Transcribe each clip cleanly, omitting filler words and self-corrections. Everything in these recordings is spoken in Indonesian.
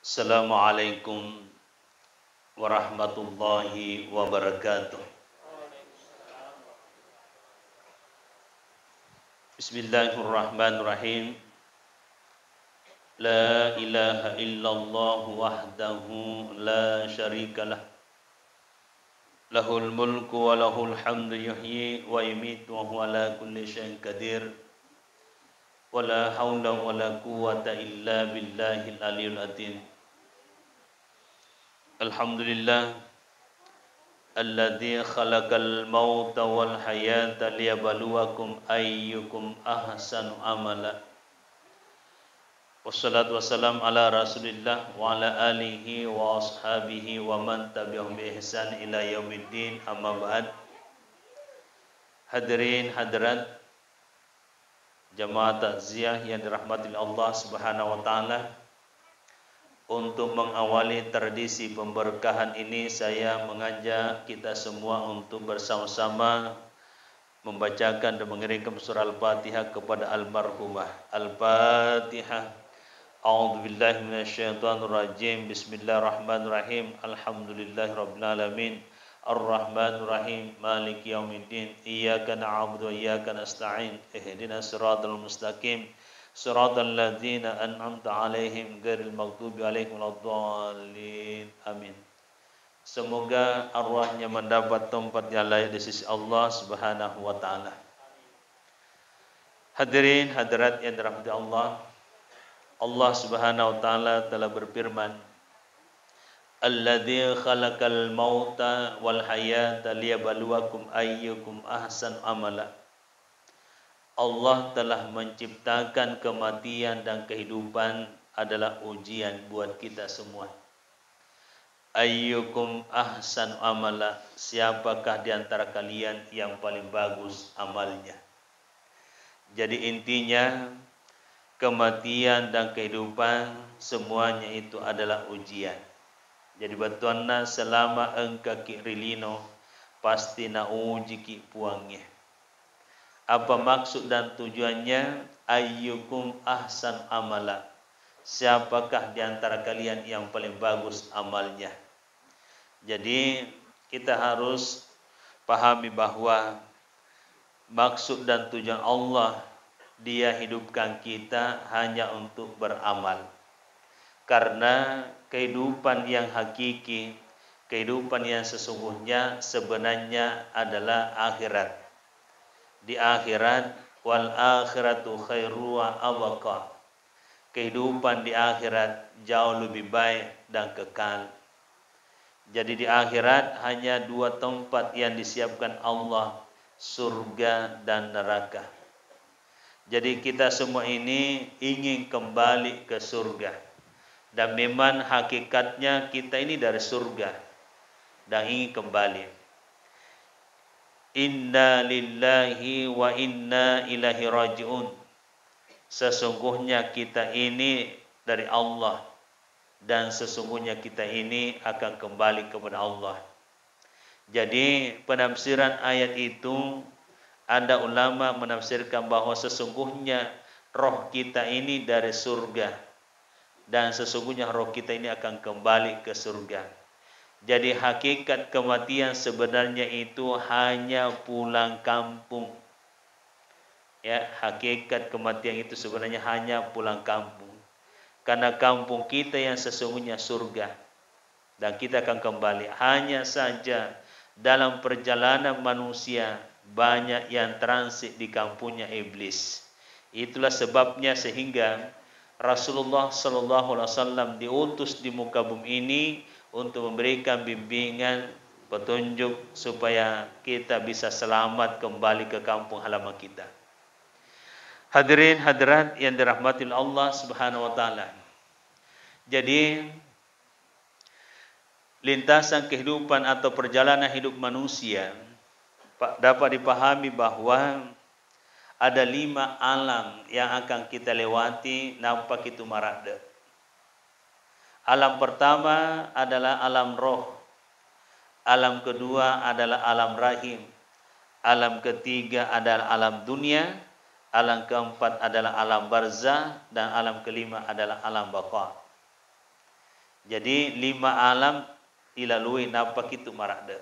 Assalamualaikum warahmatullahi wabarakatuh. Bismillahirrahmanirrahim. La ilaha illallah wahdahu la syarikalah. Lahul mulku wa lahul hamdu yuhyi wa yumiitu wa huwa ala kulli syai'in qadir. Wa la haula wa la quwwata illa billahil aliyyil azim. Alhamdulillah alladzi khalaqal mauta wal hayata liyabluwakum ayyukum ahsanu amala. Wassalatu wassalam ala Rasulillah wa ala alihi wa ashabihi wa man tabi'ahum bi ihsan ila yaumiddin, amma ba'd. Hadirin hadirat jamaah takziah yang dirahmati Allah Subhanahu wa taala, untuk mengawali tradisi pemberkahan ini, saya mengajak kita semua untuk bersama-sama membacakan dan mengirimkan surah Al-Fatihah kepada almarhumah. Al-Fatihah. A'udzubillahi minasyaitonirrajim. Bismillahirrahmanirrahim. Alhamdulillahirabbil alamin. Ar-Rahmanirrahim. Maliki yaumiddin. Iyyaka na'budu wa iyyaka nasta'in. Ihdinas siratal mustaqim. Siratal ladzina an'amta 'alaihim ghairil maghdubi 'alaihim waladdallin. Amin. Semoga arwahnya mendapat tempat yang layak di sisi Allah Subhanahu wa taala. Hadirin hadirat yang dirahmati Allah, Allah Subhanahu wa taala telah berfirman, Alladzi khalaqal mauta wal hayata liyabluwakum ayyukum ahsanu amala. Allah telah menciptakan kematian dan kehidupan adalah ujian buat kita semua. Ayyukum ahsan amala, siapakah di antara kalian yang paling bagus amalnya. Jadi intinya kematian dan kehidupan semuanya itu adalah ujian. Jadi batuanna selama engka kirilino pasti na uji ki puangnya. Apa maksud dan tujuannya? Ayyukum ahsan amala, siapakah di antara kalian yang paling bagus amalnya. Jadi kita harus pahami bahwa maksud dan tujuan Allah, Dia hidupkan kita hanya untuk beramal. Karena kehidupan yang hakiki, kehidupan yang sesungguhnya sebenarnya adalah akhirat. Di akhirat, wal akhiratu khairu wa abqa. Kehidupan di akhirat jauh lebih baik dan kekal. Jadi di akhirat hanya dua tempat yang disiapkan Allah, surga dan neraka. Jadi kita semua ini ingin kembali ke surga. Dan memang hakikatnya kita ini dari surga dan ingin kembali. Inna lillahi wa inna ilaihi raji'un. Sesungguhnya kita ini dari Allah dan sesungguhnya kita ini akan kembali kepada Allah. Jadi penafsiran ayat itu, ada ulama menafsirkan bahwa sesungguhnya roh kita ini dari surga dan sesungguhnya roh kita ini akan kembali ke surga. Jadi hakikat kematian sebenarnya itu hanya pulang kampung. Ya, hakikat kematian itu sebenarnya hanya pulang kampung. Karena kampung kita yang sesungguhnya surga. Dan kita akan kembali. Hanya saja dalam perjalanan manusia banyak yang transit di kampungnya iblis. Itulah sebabnya sehingga Rasulullah SAW diutus di muka bumi ini untuk memberikan bimbingan, petunjuk supaya kita bisa selamat kembali ke kampung halaman kita. Hadirin hadirat yang dirahmati Allah Subhanahu wa taala. Jadi lintasan kehidupan atau perjalanan hidup manusia dapat dipahami bahwa ada 5 alam yang akan kita lewati nampak itu marada. Alam pertama adalah alam roh. Alam kedua adalah alam rahim. Alam ketiga adalah alam dunia. Alam keempat adalah alam barzah. Dan alam kelima adalah alam baqa. Jadi 5 alam dilalui napa kitu marade.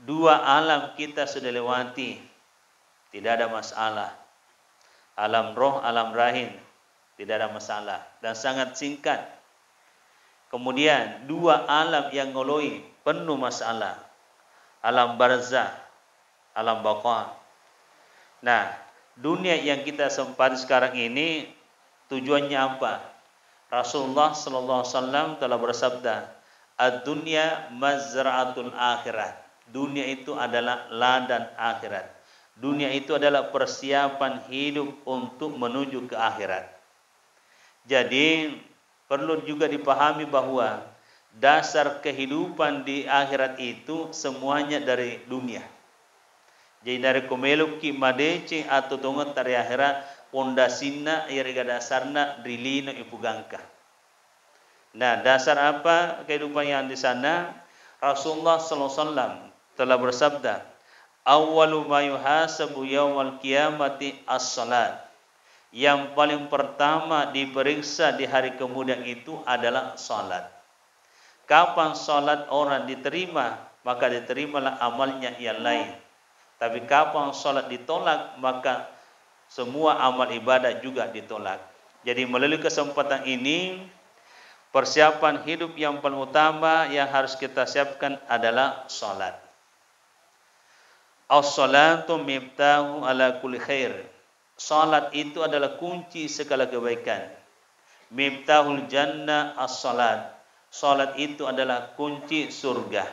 2 alam kita sudah lewati, tidak ada masalah. Alam roh, alam rahim, tidak ada masalah dan sangat singkat. Kemudian 2 alam yang ngoloi penuh masalah. Alam barzah, alam baqa. Nah, dunia yang kita sempati sekarang ini tujuannya apa? Rasulullah sallallahu alaihi wasallam telah bersabda, "Ad-dunya mazra'atul akhirat." Dunia itu adalah ladang akhirat. Dunia itu adalah persiapan hidup untuk menuju ke akhirat. Jadi perlu juga dipahami bahwa dasar kehidupan di akhirat itu semuanya dari dunia. Jadi dari komeluk ki madece atau tongot dari akhirat pondasina irga dasarna drilino ipugangka. Nah, dasar apa kehidupan yang di sana? Rasulullah sallallahu alaihi wasallam telah bersabda, "Awwalu ma yuhasabu yaumal qiyamati as-salat." Yang paling pertama diperiksa di hari kemudian itu adalah salat. Kapan salat orang diterima, maka diterimalah amalnya yang lain. Tapi kapan salat ditolak, maka semua amal ibadah juga ditolak. Jadi melalui kesempatan ini, persiapan hidup yang paling utama yang harus kita siapkan adalah salat. As-salatu miftahu ala kulli khair. Salat itu adalah kunci segala kebaikan. Miftahul jannah as-salat. Salat itu adalah kunci surga.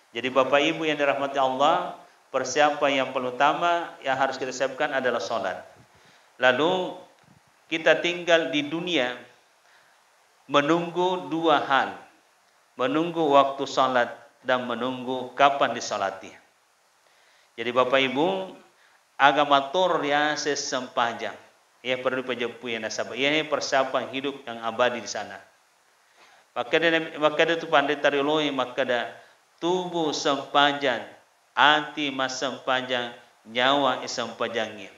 Jadi Bapak Ibu yang dirahmati Allah, persiapan yang paling utama yang harus kita siapkan adalah salat. Lalu kita tinggal di dunia menunggu 2 hal. Menunggu waktu salat dan menunggu kapan disalati. Jadi Bapak Ibu, agama tor ya sesempajang. Ya perlu pejepu yang nasabah. Ia persiapan hidup yang abadi di sana. Maka itu pandai tarioloi maka da tubuh sempajang, hati mas sempajang, nyawa sempajangnya.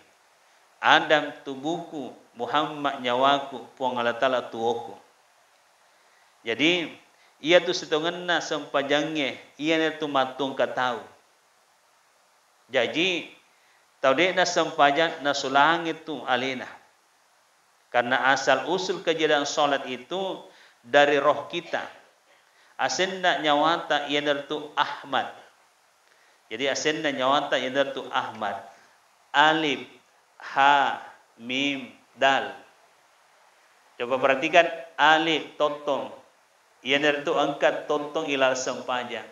Adam tubuhku, Muhammad nyawaku, pengalatala tuoku. Jadi ia tu setengah sempajangnya, ia tu matung katau. Jadi taude na sempajang na sulangit tu alena. Karena asal usul kejadian salat itu dari roh kita. Asenna nyawata ia tu Ahmad. Jadi asenna nyawata ia tu Ahmad. Alif, ha, mim, dal. Coba perhatikan alif totong. Ia tu angkat totong ilal sempajang.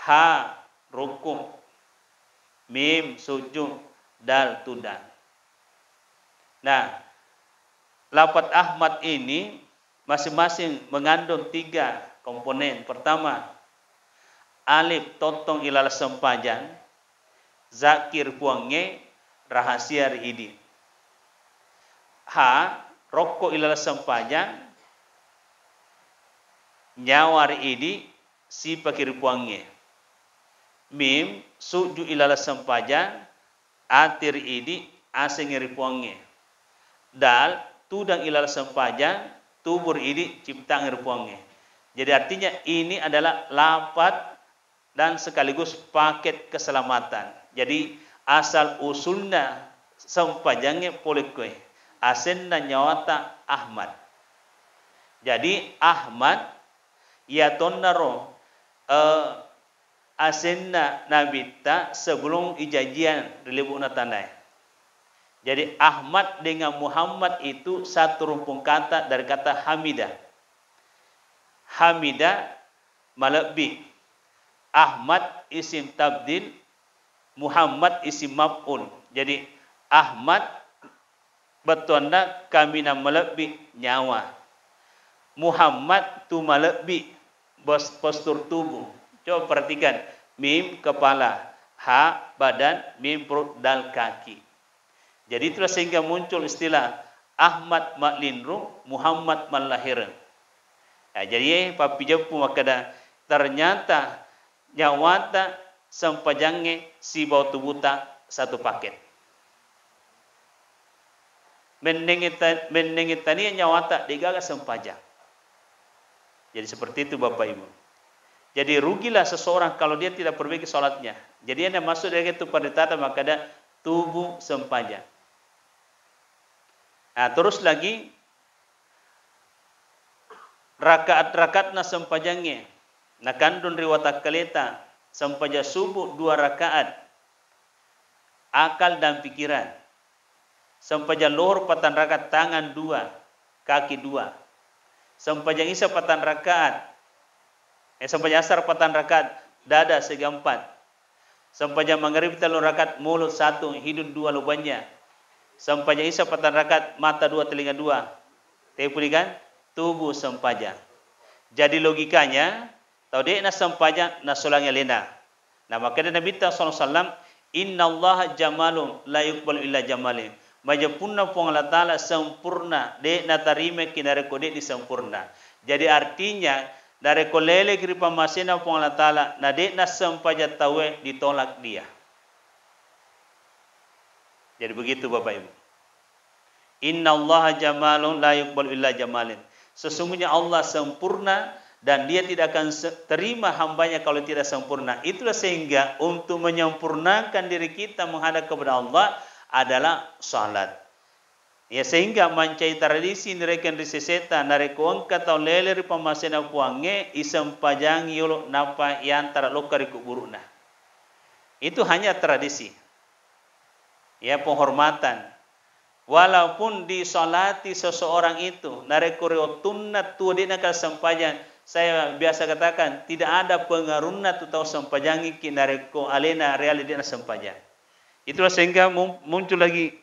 Ha, rukuk. Mim, sujud, dal, tudang. Nah, lafaz Ahmad ini masing-masing mengandung 3 komponen. Pertama, alif totong ilal sempajang, zakir puange, rahasia riidi. Ha, rokok ilal sempajang, nyawa riidi, si pakir puange. Mim, suju ilala sempajang, atir idi, asing ripuange. Dal, tudang ilala sempajang, tubur idi, ciptang ripuange. Jadi artinya ini adalah lafaz dan sekaligus paket keselamatan. Jadi asal usulnya sempajangnya polikwe. Asenna nyawata Ahmad. Jadi Ahmad, ya tonnaro, asenna nabita sebelum ijajian rilibuna tanai. Jadi Ahmad dengan Muhammad itu satu rumpun kata dari kata hamidah. Hamidah malabbi. Ahmad isim tabdil, Muhammad isim maf'ul. Jadi Ahmad betunda kami nama malabbi nyawa. Muhammad tu malabbi postur tubuh. Coba perhatikan, mim kepala, ha badan, mim perut, dal kaki. Jadi itulah sehingga muncul istilah Ahmad maklinru, Muhammad malahiran. Nah, jadi papi jepu maka ternyata nyawata sempajangnya si bau tubuta satu paket. Mendengitani nyawata digaga sempajang. Jadi seperti itu Bapak Ibu. Jadi rugilah seseorang kalau dia tidak perbaiki sholatnya. Jadi yang masuk dari itu perditata maka ada tubuh sempaja. Nah, terus lagi rakaat-rakaatna sempajangnya. Nakandun riwata kaleta sempaja subuh 2 rakaat. Akal dan pikiran. Sempaja lohor 4 rakaat tangan 2, kaki 2. Sempaja isya 4 rakaat. Sempaja asar 4 rakaat dada 3/4. Sempaja maghrib 3 rakaat mulut 1, hidung 2 lubangnya. Sempaja isya 4 rakaat mata 2, telinga 2. Tapi kan tubuh sempaja. Jadi logikanya tau dek na sempaja na solangnya lena. Nah makanya Nabi sallallahu alaihi wasallam innallaha jamalun la yuqbalu illa jamalin. Majapunna pong Allah Ta'ala sempurna dek na tarime kinare kode di sempurna. Jadi artinya dari kolele kiri pamasina pong Allah Ta'ala na dek na sempaja tawe ditolak dia. Jadi begitu Bapak Ibu. Innallaha jamalun la yuqbalu illa jamalin. Sesungguhnya Allah sempurna dan dia tidak akan terima hambanya kalau tidak sempurna. Itulah sehingga untuk menyempurnakan diri kita menghadap kepada Allah adalah salat. Ya sehingga mancai tradisi nerekan riseseta nareko kata lele ri pamasena puange isam pajangi yolo napa yantara lokari kuburuna. Itu hanya tradisi. Ya penghormatan. Walaupun disolati seseorang itu nareko reotunna tu dina ka sampajan. Saya biasa katakan tidak ada pengarunna tu tahu sampajangi ki nareko alena reali dina sampajan. Itulah sehingga muncul lagi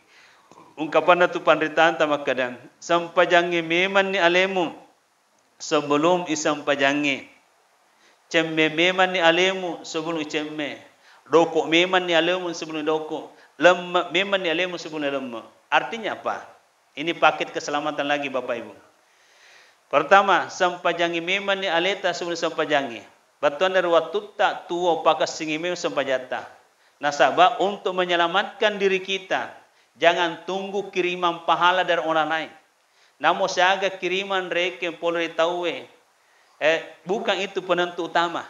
ungkapan tu panderitaan tamakadang sampajangi memang ni alemu sebelum isampajangi. Cemme memang ni alemu sebelum cemme. Rokok memang ni alemu sebelum rokok. Lemma memang ni alemu sebelum lemma. Artinya apa? Ini paket keselamatan lagi Bapak Ibu. Pertama, sampajangi memang ni aleta sebelum sampajangi. Batuan dari waktu tak tua pakas singi memang sampajata. Nasabah untuk menyelamatkan diri kita, jangan tunggu kiriman pahala dari orang lain. Namun seaga kiriman reke polri tawe. Bukan itu penentu utama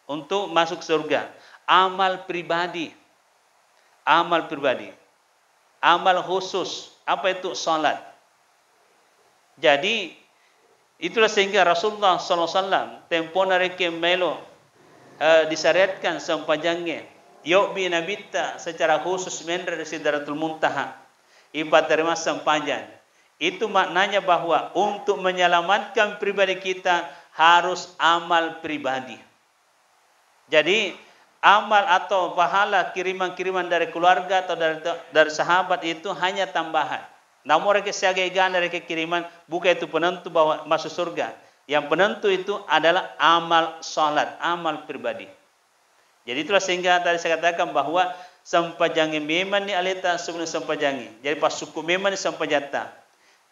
untuk masuk surga. Amal pribadi. Amal pribadi. Amal khusus. Apa itu? Salat. Jadi itulah sehingga Rasulullah SAW tempo nareke melo disyariatkan sampajangnya. Yok bi nabita secara khusus mendra Sidratul Muntaha. Ibat terima sampajan. Itu maknanya bahwa untuk menyelamatkan pribadi kita harus amal pribadi. Jadi amal atau pahala kiriman-kiriman dari keluarga atau dari sahabat itu hanya tambahan. Namun mereka seagaigan dari kiriman bukan itu penentu bahwa masuk surga. Yang penentu itu adalah amal salat, amal pribadi. Jadi itulah sehingga tadi saya katakan bahwa sampajangi memang ni aleta sebelum sampajangi. Jadi pas suku memang ni sampajata.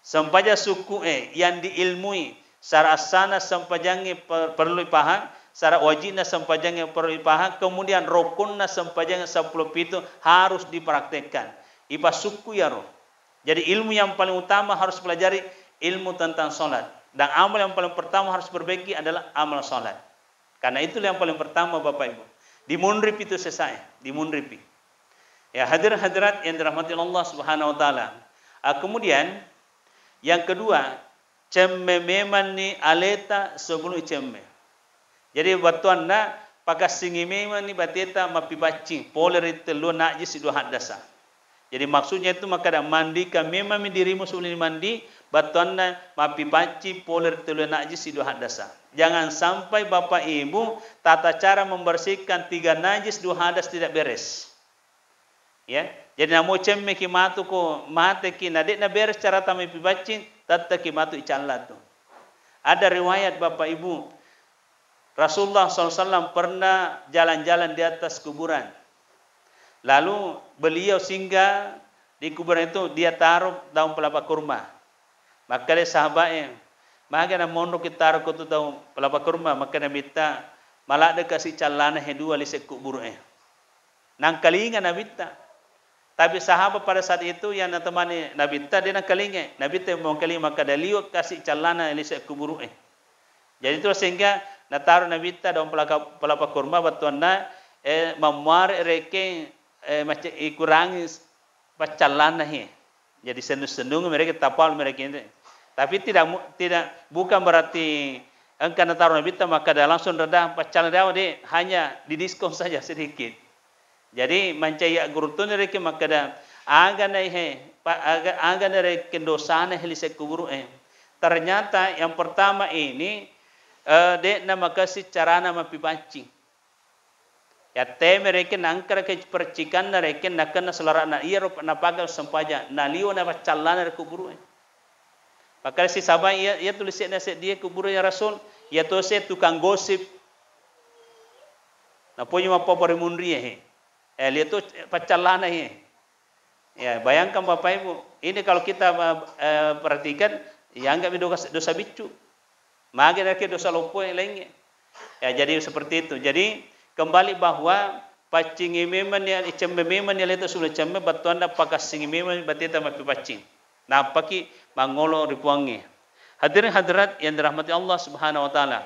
Sampaja suku yang diilmui secara asana sampajangi perlu paham. Secara wajibna sampajangi perlu dipaham, kemudian rukunna sampajangi 10 itu harus dipraktekkan. Ipa suku ya roh. Jadi ilmu yang paling utama harus pelajari ilmu tentang salat. Dan amal yang paling pertama harus perbaiki adalah amal salat. Karena itulah yang paling pertama Bapak Ibu. Dimunrip itu selesai, dimunripi. Ya hadirat yang dirahmati Allah Subhanahu wa taala. Kemudian yang kedua, cemme meman ni aleta sebelum cemme. Jadi batuan na pakas singi memang ni bateta mapibaci poler itu lu najis dua hadasa. Jadi maksudnya itu maka dah mandikan memang dirimu sebelum mandi batuan na mapibaci poler itu lu najis dua hadasa. Jangan sampai Bapak Ibu tata cara membersihkan 3 najis 2 hadas tidak beres. Ya. Jadi namo cemme ki matu ko mate ki nadik na beres cara tami pibaci tatta ki matu icalla tu. Ada riwayat Bapak Ibu Rasulullah SAW pernah jalan-jalan di atas kuburan. Lalu beliau singgah di kuburan itu, dia taruh daun pelapa kurma. Maka dia sahabatnya, maka na mondok kita taruh ke daun pelapa kurma, maka na minta malah ada kasih calana hedua lisek kuburnya. Nang kalinga na minta. Tapi sahabat pada saat itu yang natemani Nabi ta dia nak kalinga. Nabi ta mau kalinga maka dia liuk kasih calana lisek kuburnya. Jadi itu sehingga nataru Nabi ta dalam pelapa kurma batuanna mamar reke macam ikurangi pacalan nahi. Jadi senung-senung mereka tapal mereka ini. Tapi tidak bukan berarti engkau nataru Nabi ta maka dah langsung redah pacalan dia hanya didiskon saja sedikit. Jadi mencaya gurutun mereka maka dah aga reke dosa nahi lise kuburu Ternyata yang pertama ini dek nama kasih cara nama pipancing. Ya mereka nangkar ke percikan mereka nakana selara na iya rupa na pagal sempaja na liu na pacalan na kuburu. Maka si sabai ia tulis nasi dia kuburu ya Rasul ia tu se tukang gosip. Na punya apa parimunri dia tu pacalan Ya bayangkan Bapak Ibu ini kalau kita perhatikan ya enggak dosa bicu. Magi nak dosa lupa yang lainnya. Ya jadi seperti itu. Jadi kembali bahwa pacing imeman yang icembe meman yang itu sudah cembe batuan dah pakasing imeman batita mapi pacing. Nah paki mangolo ripuangi. Hadirin hadirat yang dirahmati Allah Subhanahu Wa Taala.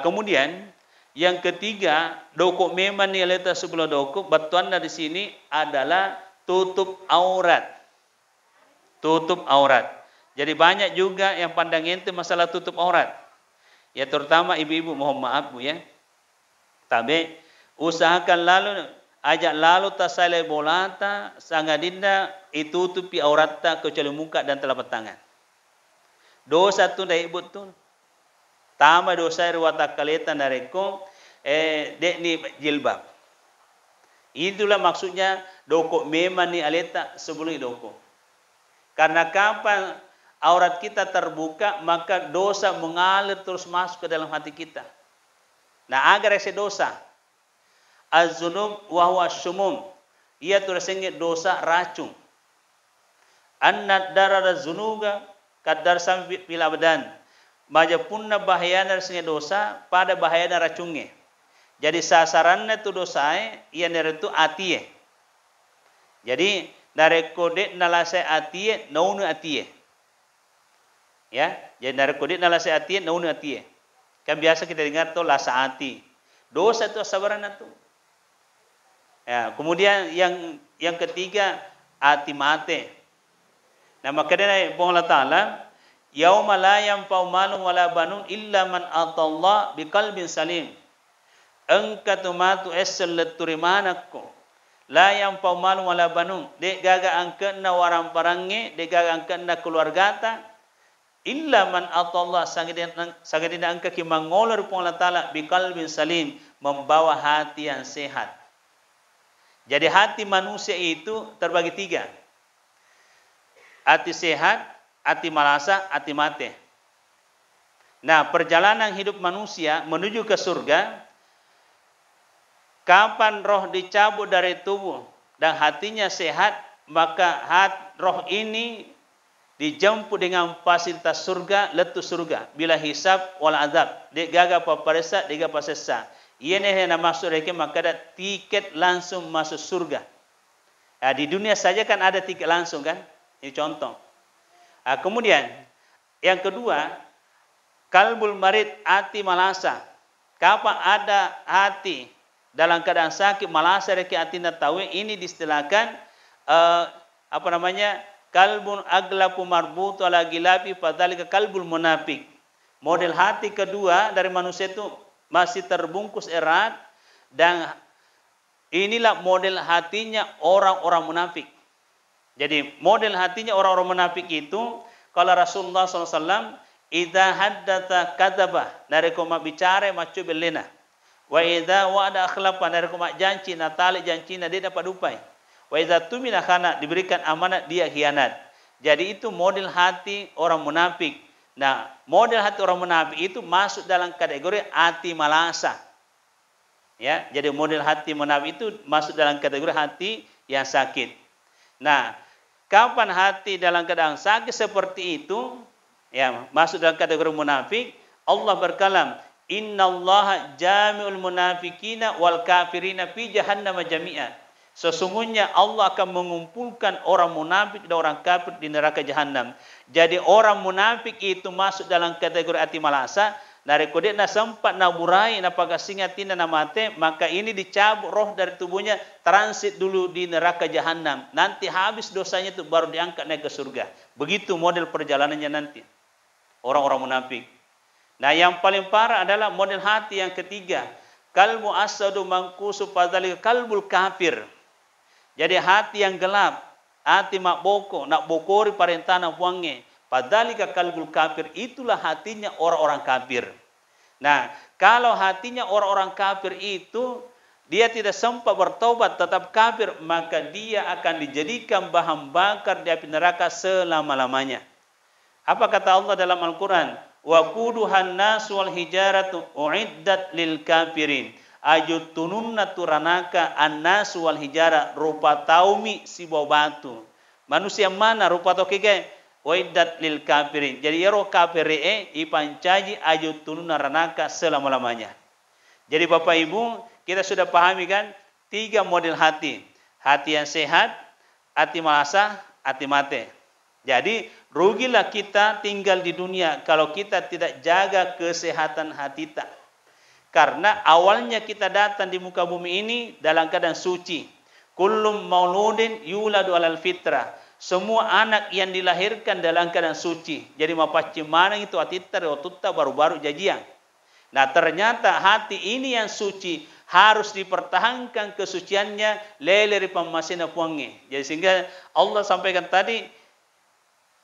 Kemudian yang ketiga dokok meman yang itu sebelah dokok batuan di sini adalah tutup aurat. Tutup aurat. Jadi banyak juga yang pandang ente masalah tutup aurat. Ya terutama ibu-ibu mohon maaf Bu ya. Tapi usahakan ajak lalu tasale bolata sangadinda itutupi auratta kecuali muka dan telapak tangan. Dosa tu dai betul. Tama dosa ruwata kaleta nareko dek ni jilbab. Itulah maksudnya doko memang ni aleta sebelum doko. Karena kapan aurat kita terbuka, maka dosa mengalir terus masuk ke dalam hati kita. Nah, agar ese dosa, az-zunub wa huwa syumum, ia tersengi dosa racun. Annad darara zunuga kadar sampai bila badan. Maja punna bahayana sengi dosa pada bahayana racunnya. Jadi sasarannya tu dosa, ia neretu atie. Jadi narekode nalase atie, naunu atie. Ya, jadi narekode nalase atie, naunu atie. Kan biasa kita dengar tu lasa ati. Dosa tu sabaran tu. Ya, kemudian yang ketiga ati mate. Nah, maka dia Allah Taala, yauma la yanfa'u malun wala banun illa man atallah biqalbin salim. Engkatu matu esel turimanakko. La yanfa'u malun wala banun. Dek gaga angkena warang parange, dek gaga angkena keluargata. Illa man atallah sangadina angka ki mangolor pun Allah Taala biqalbin salim, membawa hati yang sehat. Jadi hati manusia itu terbagi tiga. Hati sehat, hati malasa, hati mate. Nah, perjalanan hidup manusia menuju ke surga, kapan roh dicabut dari tubuh dan hatinya sehat, maka roh ini dijemput dengan fasilitas surga, letus surga. Bila hisab wal azab, dek gaga paparesa, dek gaga pasesa. Ia yang masuk mereka maka ada tiket langsung masuk surga. Nah, di dunia saja kan ada tiket langsung kan? Ini contoh. Nah, kemudian yang kedua, kalbul marid, hati malasa. Kapan ada hati dalam keadaan sakit malasa mereka hati nak tahu ini diistilahkan kalbun aglapu marbutu ala gilabi padhalika kalbul munafik. Model hati kedua dari manusia itu masih terbungkus erat dan inilah model hatinya orang-orang munafik. Jadi model hatinya orang-orang munafik itu kalau Rasulullah SAW idza haddatsa kadzaba nareko mak bicara macu belena wa idza wa'ada akhlafa nareko mak janji natali janjina dia dapat dupai wa idza tumina khana diberikan amanat dia khianat. Jadi itu model hati orang munafik. Nah, model hati orang munafik itu masuk dalam kategori hati malasa. Ya, jadi model hati munafik itu masuk dalam kategori hati yang sakit. Nah, kapan hati dalam keadaan sakit seperti itu, ya, masuk dalam kategori munafik, Allah berkalam, "Innallaha jami'ul munafikina wal kafirina fi jahannam jami'a." Sesungguhnya Allah akan mengumpulkan orang munafik dan orang kafir di neraka jahanam. Jadi orang munafik itu masuk dalam kategori hati malasa Nareko dia na sempat na burai na pagasingatin na mate, maka ini dicabut roh dari tubuhnya, transit dulu di neraka jahanam. Nanti habis dosanya itu baru diangkat naik ke surga. Begitu model perjalanannya nanti orang-orang munafik. Nah, yang paling parah adalah model hati yang ketiga. Kalbu asadu mangkusu fadzalika kalbul kafir. Jadi hati yang gelap, hati mak boko, nak bokori parentana buangnya. Fadzalika kalbul kafir, itulah hatinya orang-orang kafir. Nah, kalau hatinya orang-orang kafir itu dia tidak sempat bertobat tetap kafir, maka dia akan dijadikan bahan bakar di api neraka selama-lamanya. Apa kata Allah dalam Al-Quran? Wa quduhan nasu wal hijaratu uiddat lil kafirin. Ajutununna turanaka an-nasu wal hijara, rupa taumi si batu. Manusia mana rupa tokike? Uiddat lil kafirin. Jadi ero kafire ipancaji ajutununna ranaka selama-lamanya. Jadi Bapak Ibu, kita sudah pahami kan 3 model hati. Hati yang sehat, hati malasah, hati mate. Jadi rugilah kita tinggal di dunia kalau kita tidak jaga kesehatan hati kita. Karena awalnya kita datang di muka bumi ini dalam keadaan suci. Kullum mauludin yuladu alal fitrah. Semua anak yang dilahirkan dalam keadaan suci. Jadi mapaci mana itu atita otutta baru-baru jajian. Nah, ternyata hati ini yang suci harus dipertahankan kesuciannya leleri pamasina puangi. Jadi sehingga Allah sampaikan tadi,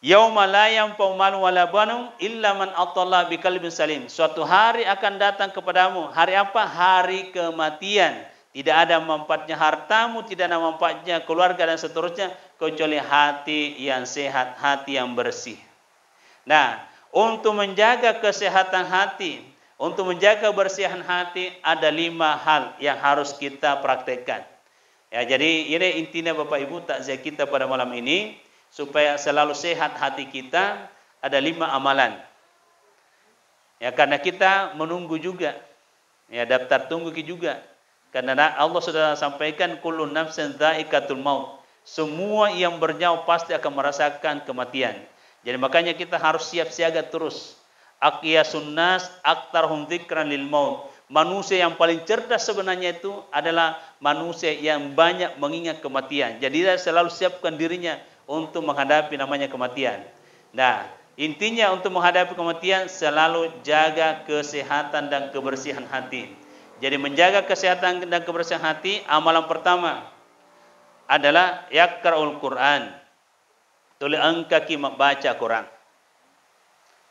yauma la yanfa'u malun wala banun illa man atallaha biqalbin salim. Suatu hari akan datang kepadamu. Hari apa? Hari kematian. Tidak ada manfaatnya hartamu, tidak ada manfaatnya keluarga dan seterusnya kecuali hati yang sehat, hati yang bersih. Nah, untuk menjaga kesehatan hati, untuk menjaga kebersihan hati ada 5 hal yang harus kita praktekkan. Ya, jadi ini intinya Bapak Ibu takziah kita pada malam ini. Supaya selalu sehat hati kita, ada 5 amalan. Ya, karena kita menunggu juga. Ya, daftar tunggu juga. Karena Allah sudah sampaikan kullu nafsin dha'iqatul maut. Semua yang bernyawa pasti akan merasakan kematian. Jadi makanya kita harus siap siaga terus. Aqyasun nas aktarhum dzikran lil maut. Manusia yang paling cerdas sebenarnya itu adalah manusia yang banyak mengingat kematian. Jadi dia selalu siapkan dirinya untuk menghadapi namanya kematian. Nah, intinya untuk menghadapi kematian selalu jaga kesehatan dan kebersihan hati. Jadi menjaga kesehatan dan kebersihan hati, amalan pertama adalah yaqra'ul Quran. Tuli angkaki membaca Quran.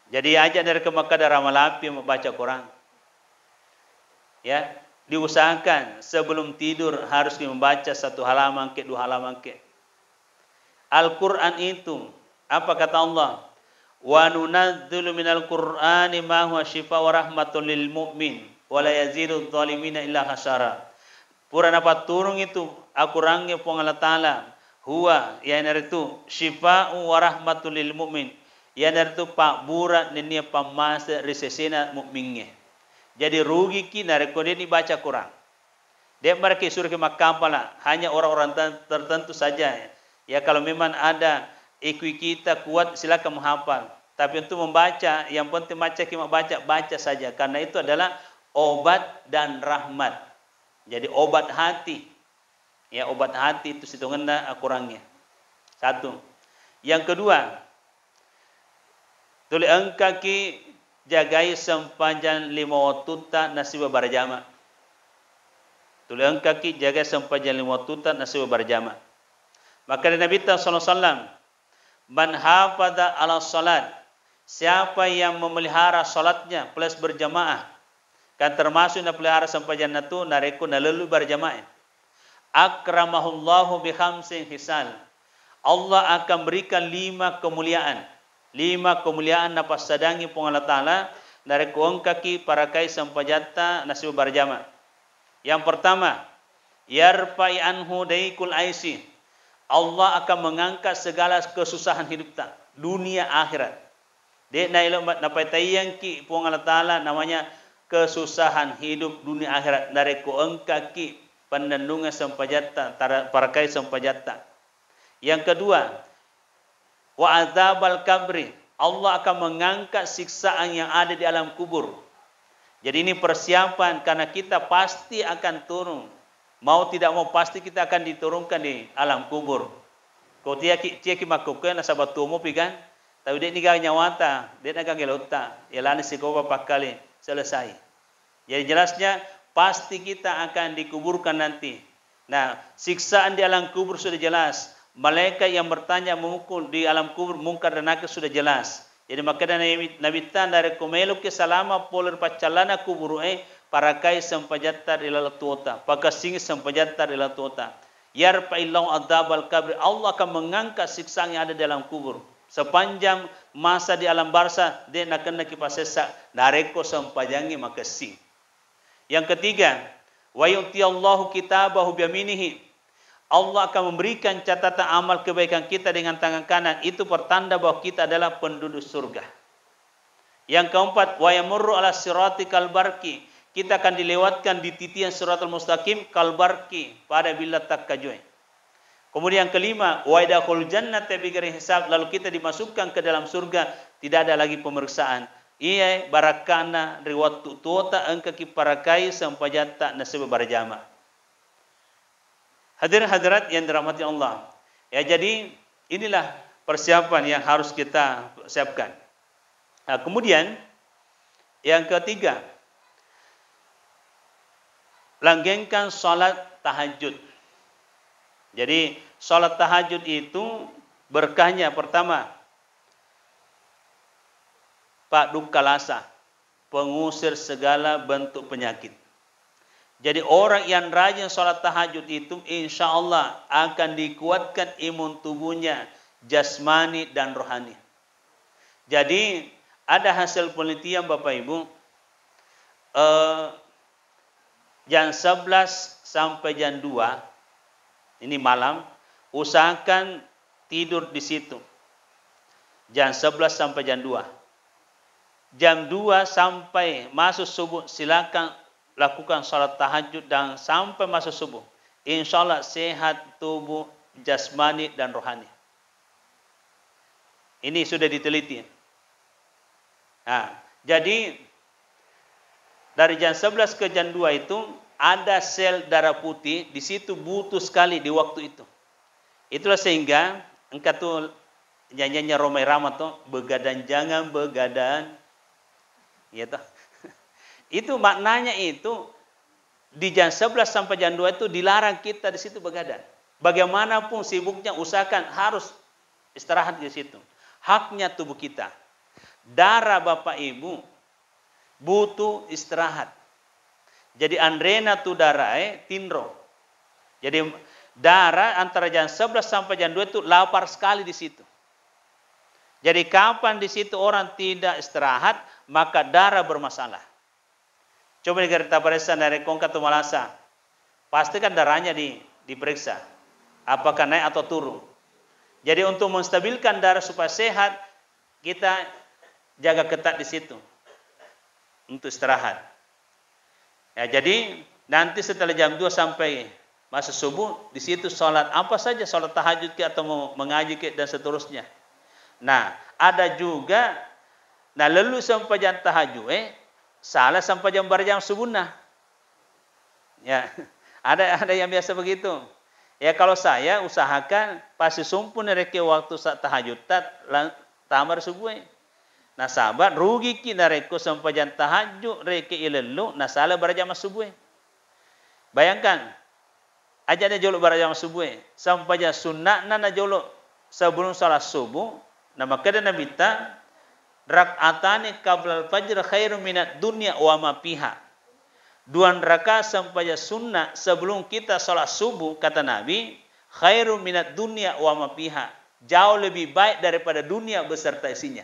Jadi ajak dari ke Makkah dan Ramalapi membaca Quran. Ya, diusahakan sebelum tidur harus membaca 1 halaman ke 2 halaman ke. Al-Quran itu, apa kata Allah? Wa nunazzilu minal Qur'ani ma huwa shifa wa rahmatul lil mu'min wa la yazidudz zalimina illa khasara. Pura apa turun itu Al-Qur'annya pun Allah Ta'ala huwa yang itu shifa'u wa rahmatul lil mu'min. Yang itu pak burat nenia pamasa risesena mukminnya. Jadi rugi ki nareko dia baca Quran. Dia mereka suruh ke Makkah pala hanya orang-orang tertentu saja. Ya kalau memang ada IQ kita kuat silakan menghafal. Tapi untuk membaca yang penting baca saja karena itu adalah obat dan rahmat. Jadi obat hati. Ya obat hati itu hitungannya kurangnya. 1. Yang kedua, tuli engkaki jagai sempajan 5 waktu nasib berjamaah. Tuli engkaki jagai sempajan 5 waktu nasib berjamaah. Maka Nabi SAW, man hafadha ala salat, siapa yang memelihara salatnya plus berjamaah, kan termasuk na pelihara sempajan itu nareku nalelu berjamaah. Akramahullahu bi khamsin hisal. Allah akan berikan 5 kemuliaan. 5 kemuliaan na pasadangi pun Allah Ta'ala nareku engkaki parakai sempajata nasib berjamaah. Yang pertama, yarfa'i anhu daikul aisi. Allah akan mengangkat segala kesusahan hidup kita, dunia akhirat. Dia napai tayang ki pun Allah Ta'ala namanya kesusahan hidup dunia akhirat. Dari ko engkaki penendungan sempajata, parakai sempajata. Yang kedua, wa azabal kabri. Allah akan mengangkat siksaan yang ada di alam kubur. Jadi ini persiapan karena kita pasti akan turun. Mau tidak mau pasti kita akan diturunkan di alam kubur. Kau tiaki makukan nasabat tumu pikan, tapi dia ni gak nyawata, dia nak gelota, ya lani sikoba pakali selesai. Jadi jelasnya pasti kita akan dikuburkan nanti. Nah, siksaan di alam kubur sudah jelas. Malaikat yang bertanya memukul di alam kubur mungkar dan nakir sudah jelas. Jadi makanya Nabi tan dari kumelu ke salama poler pacalana kuburu parakai sampajatar ila tuota, pakasing sampajatar ila tuota. Yarfa illahu adzabal kabri, Allah akan mengangkat siksaan yang ada dalam kubur. Sepanjang masa di alam barzah dia nak kena kipasesa nareko sampajangi makasing. Yang ketiga, wa yu'tiyallahu kitabahu biyaminihi. Allah akan memberikan catatan amal kebaikan kita dengan tangan kanan. Itu pertanda bahwa kita adalah penduduk surga. Yang keempat, wa yamurru ala sirati kalbarki. Kita akan dilewatkan di titian siratal mustaqim kalbarki pada bila takajui. Kemudian yang kelima, wa yadkhul jannata bighairi hisab. Lalu kita dimasukkan ke dalam surga, tidak ada lagi pemeriksaan. Iya barakana riwatu tuota engka kiparakai sampajata nasib barjama. Hadirin hadirat yang dirahmati Allah. Ya, jadi inilah persiapan yang harus kita siapkan. Nah, kemudian yang ketiga, langgengkan salat tahajud. Jadi salat tahajud itu berkahnya pertama, Pak Dukalasa, pengusir segala bentuk penyakit. Jadi orang yang rajin sholat tahajud itu insya Allah akan dikuatkan imun tubuhnya jasmani dan rohani. Jadi ada hasil penelitian Bapak Ibu, jam 11 sampai jam 2 ini malam, usahakan tidur di situ. Jam 11 sampai jam 2. Jam 2 sampai masuk subuh silakan lakukan salat tahajud dan sampai masuk subuh. Insya Allah sehat tubuh jasmani dan rohani. Ini sudah diteliti. Nah, jadi dari jam 11 ke jam 2 itu ada sel darah putih di situ butuh sekali di waktu itu. Itulah sehingga engkau tuh nyanyinya Romai Rama tuh begadang jangan begadang. Ya toh. Itu maknanya itu di jam 11 sampai jam 2 itu dilarang kita di situ begadang. Bagaimanapun sibuknya usahakan harus istirahat di situ. Haknya tubuh kita. Darah Bapak Ibu butuh istirahat. Jadi andrena tu darah tinro. Jadi darah antara jam 11 sampai jam 2 itu lapar sekali di situ. Jadi kapan di situ orang tidak istirahat, maka darah bermasalah. Coba kita periksa dari kongka atau malasa. Pastikan darahnya diperiksa. Apakah naik atau turun. Jadi untuk menstabilkan darah supaya sehat, kita jaga ketat di situ. Untuk istirahat. Ya, jadi nanti setelah jam 2 sampai masa subuh, di situ sholat apa saja, sholat tahajud ke atau mau mengaji ke dan seterusnya. Nah, ada juga, nah lalu sampai jam tahajud, salah sampai jam berjam subuhna. Ya, ada yang biasa begitu. Ya kalau saya usahakan pasti sumpun reke waktu saat tahajud tamar subuh. Nah sahabat rugi ki nareko sampai jam tahajud reke ilelu nah salah berjam subuh. Bayangkan aja ada jolok berjam subuh sampai jam sunnah na jolok sebelum salat subuh. Nah maka Nabi ta rak'atani qablal fajr khairum minad dunya wa ma fiha. 2 rakaat sampai sunnah sebelum kita salat subuh kata Nabi khairum minad dunya wa ma fiha. Jauh lebih baik daripada dunia beserta isinya.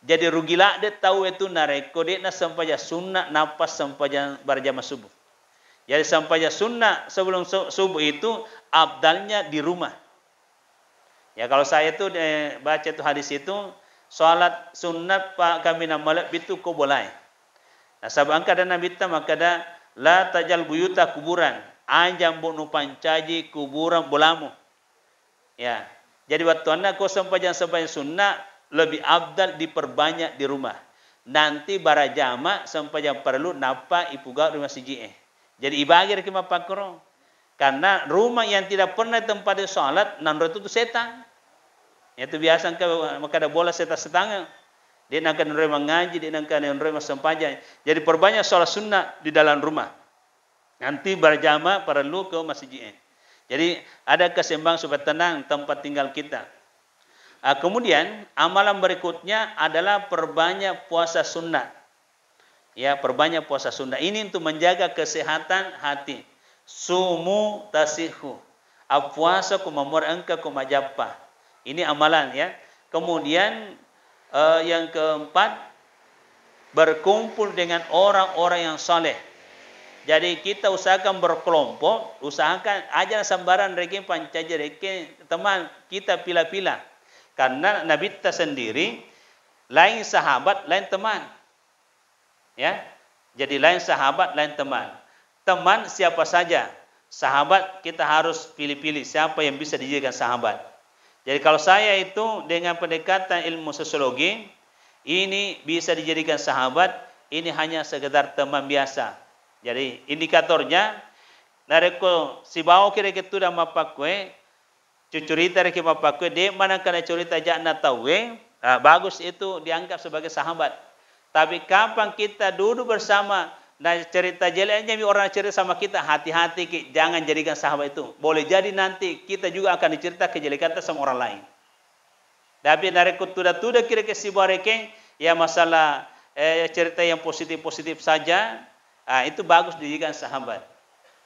Jadi rugilah dia tahu itu nareko dia na sampai sunnah napas sampai berjamaah subuh. Jadi sampai sunnah sebelum subuh itu abdalnya di rumah. Ya kalau saya itu baca itu hadis itu salat sunat pak kami namalak itu ko boleh. Nah sabang kada nabi ta makada la tajal buyuta kuburan anjam bunu pancaji kuburan bolamu. Ya. Jadi waktu anda ko sampai sunnah lebih abdal diperbanyak di rumah. nanti bara jama sampai yang perlu napa ipuga rumah siji. Jadi ibagi reki mapakro. Karena rumah yang tidak pernah tempat sholat, nandro itu setan. Itu biasa maka ada bola setan setangga. Dia nak nerima mengaji, dia nak nerima sempaja. Jadi perbanyak sholat sunnah di dalam rumah. Nanti berjamaah perlu ke masjid. Jadi ada kesembang supaya tenang tempat tinggal kita. Kemudian amalan berikutnya adalah perbanyak puasa sunnah. Ya, perbanyak puasa sunnah. Ini untuk menjaga kesehatan hati. Sumu tasihu. Puasa kumamur engka kumajapah. Ini amalan ya. Kemudian yang keempat, berkumpul dengan orang-orang yang saleh. Jadi kita usahakan berkelompok, usahakan ajar sambaran reki pancaja reki teman kita pila-pila. Karena Nabi kita sendiri lain sahabat, lain teman. Ya. Jadi lain sahabat, lain teman. Teman siapa saja. Sahabat kita harus pilih-pilih siapa yang bisa dijadikan sahabat. Jadi kalau saya itu dengan pendekatan ilmu sosiologi, ini bisa dijadikan sahabat, ini hanya sekedar teman biasa. Jadi indikatornya, nareko si bawa kira-kira tu dah mapakwe, cucurita reki mapakwe, dia mana kena curita jakna tawe, bagus itu dianggap sebagai sahabat. Tapi kapan kita duduk bersama, nah cerita jeleknya orang cerita sama kita, hati-hati jangan jadikan sahabat itu. Boleh jadi nanti kita juga akan dicerita kejelekan sama orang lain. Tapi dari tuda-tuda kira-kira si bareke ya masalah cerita yang positif-positif saja, itu bagus dijadikan sahabat.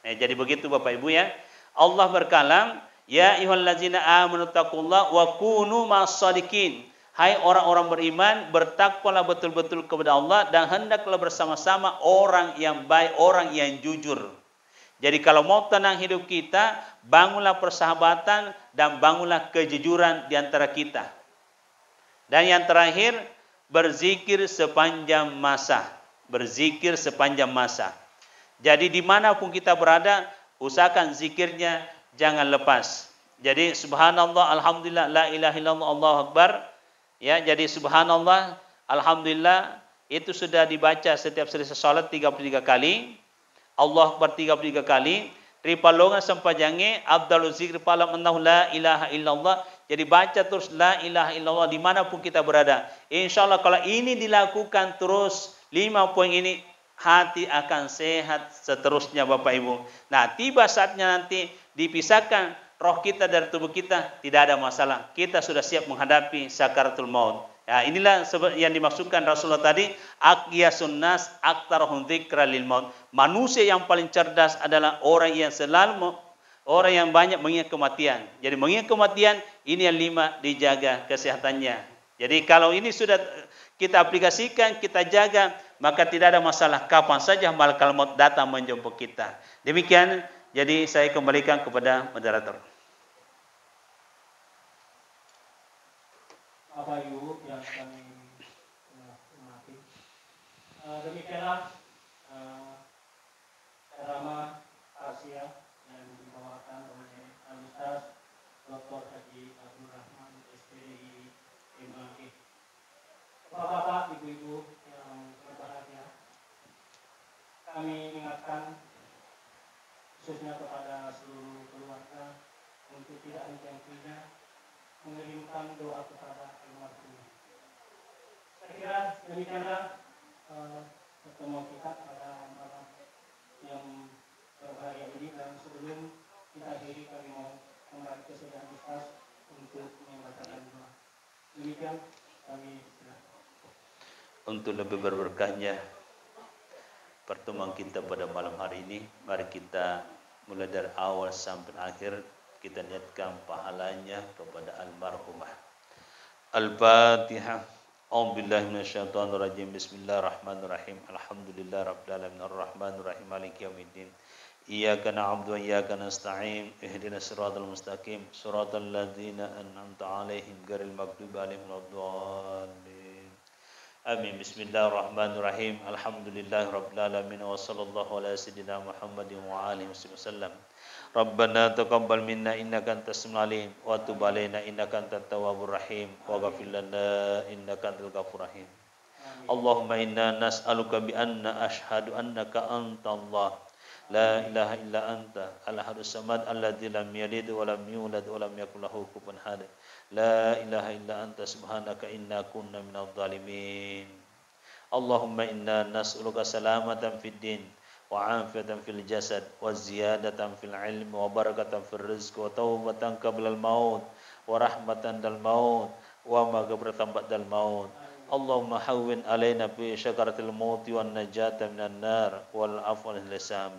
Jadi begitu Bapak Ibu ya. Allah berkalam, ya ayyuhallazina amanu taqullaha wa kunu ma'as-shadiqin. Hai orang-orang beriman, bertakwalah betul-betul kepada Allah dan hendaklah bersama-sama orang yang baik, orang yang jujur. Jadi kalau mau tenang hidup kita, bangunlah persahabatan dan bangunlah kejujuran di antara kita. Dan yang terakhir, berzikir sepanjang masa. Berzikir sepanjang masa. Jadi dimanapun kita berada, usahakan zikirnya jangan lepas. Jadi subhanallah, alhamdulillah, la ilaha illallah, Allahu akbar. Ya, jadi subhanallah, alhamdulillah itu sudah dibaca setiap selesai salat 33 kali. Allah Akbar 33 kali. Ripalongan sampajangnya abdalul zikr palam annahu la ilaha illallah. Jadi baca terus la ilaha illallah dimanapun kita berada. Insyaallah kalau ini dilakukan terus 5 poin ini, hati akan sehat seterusnya Bapak Ibu. Nah, tiba saatnya nanti dipisahkan roh kita dari tubuh kita, tidak ada masalah. Kita sudah siap menghadapi sakaratul maut. Ya, inilah yang dimaksudkan Rasulullah tadi, aqyasun nas aktaruhum dzikra lil maut. Manusia yang paling cerdas adalah orang yang banyak mengingat kematian. Jadi mengingat kematian ini yang 5 dijaga kesehatannya. Jadi kalau ini sudah kita aplikasikan, kita jaga, maka tidak ada masalah kapan saja malaikat maut datang menjemput kita. Demikian, jadi saya kembalikan kepada moderator. Bapak Ibu yang kami hormati, demikianlah ceramah tausiah yang dibawakan oleh Al-Ustaz Dr. Haji Abdul Rahman SPDI MAI. Bapak-bapak, ibu-ibu yang berbahagia, kami ingatkan khususnya kepada seluruh keluarga untuk tidak henti-hentinya mengirimkan doa kepada almarhum. Saya kira demikianlah pertemuan kita pada malam yang berbahagia ini, dan sebelum kita akhiri kami mau kembali ke saudara Ustaz untuk membacakan doa. Demikian kami silakan. Untuk lebih berberkahnya pertemuan kita pada malam hari ini, mari kita mulai dari awal sampai akhir kita niatkan pahalanya kepada almarhumah. Al-Fatihah. A'udzubillahi minasyaitonirrajim. Bismillahirrahmanirrahim. Alhamdulillahirabbil alamin arrahmanir rahim maliki yaumiddin. Iyyaka na'budu wa iyyaka nasta'in. Ihdinas siratal mustaqim. Siratal ladzina an'amta 'alaihim ghairil maghdubi 'alaihim waladdallin. Amin. Bismillahirrahmanirrahim. Alhamdulillahirabbil alamin wa sallallahu ala sayyidina Muhammadin wa alihi wasallam. Rabbana taqabbal minna innaka antas samiul alim wa tub alaina innaka antat tawwabur rahim wa ghfir lana innaka antal ghafurur rahim. Allahumma inna nas'aluka bi anna ashhadu annaka antallah la ilaha illa anta al-ahadus samad alladzi lam yalid wa lam yulad wa lam yakul lahu kufuwan ahad. La ilaha illa anta subhanaka inna kunna minadh dhalimin. Allahumma inna nas'aluka salamatan fid din wa afiyatan fil jasad wa ziyadatan fil ilmi wa barakatan fil rizq wa taubatan qabla al maut wa rahmatan dal maut wa maghfiratan ba'dal maut. Allahumma hawwin alaina fi syakaratil maut wan najata minan nar wal afwa lil lisab.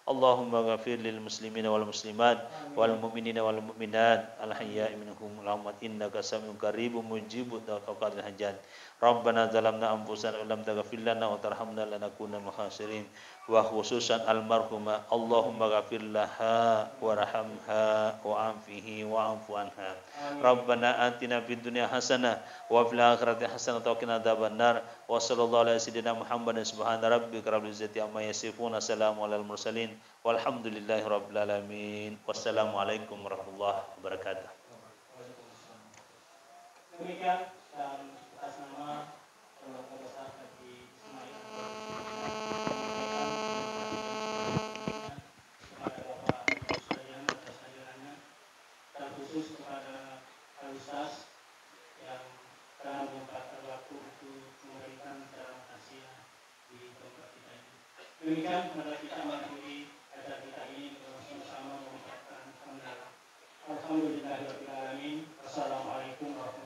Allahumma ghafir lil muslimina wal muslimat wal mu'minina wal mu'minat al hayya'i minhum wal amwat innaka samiun qaribun mujibud da'watil hajat. Rabbana zalamna anfusana wa lam taghfir lana wa tarhamna lanakunanna minal khasirin. Wa khususan almarhumah Allahumma ghafir laha warhamha wa afihi wa afu anha. Rabbana atina fid dunya hasanah wa fil akhirati hasanah wa qina adzabannar. Wa sallallahu ala sayyidina Muhammadin subhana rabbika rabbil izzati amma yasifun. Assalamu alal mursalin walhamdulillahi rabbil alamin. Wassalamualaikum warahmatullahi wabarakatuh. Demikian dan atas nama keluarga besar Haji Ismail kepada Bapak Ibu sekalian atas hadirannya dan khusus kepada Al-Ustaz yang telah menyempatkan waktu untuk memberikan ceramah tausiah di tempat kita ini. Demikian kepada kita mengakhiri acara kita ini bersama-sama mengucapkan hamdalah. Alhamdulillahirabbil alamin. Wassalamualaikum warahmatullahi wabarakatuh.